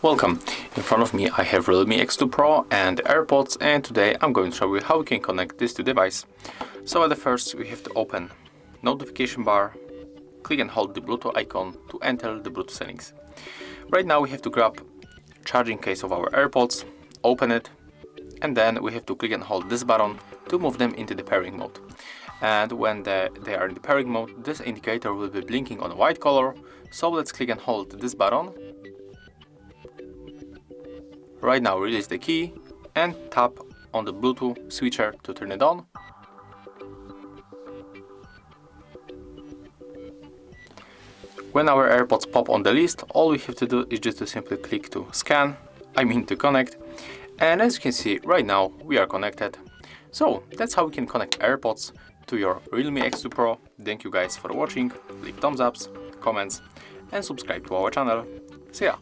Welcome. In front of me I have Realme X2 Pro and AirPods, and today I'm going to show you how we can connect these two devices. So at the first we have to open notification bar, click and hold the Bluetooth icon to enter the Bluetooth settings. Right now we have to grab charging case of our AirPods, open it, and then we have to click and hold this button to move them into the pairing mode. And when they are in the pairing mode, this indicator will be blinking on a white color. So let's click and hold this button. Right now release the key and tap on the Bluetooth switcher to turn it on. When our AirPods pop on the list, all we have to do is just to simply click to scan, to connect. And as you can see, right now we are connected. So that's how we can connect AirPods to your Realme X2 Pro. Thank you guys for watching, leave thumbs ups, comments and subscribe to our channel. See ya!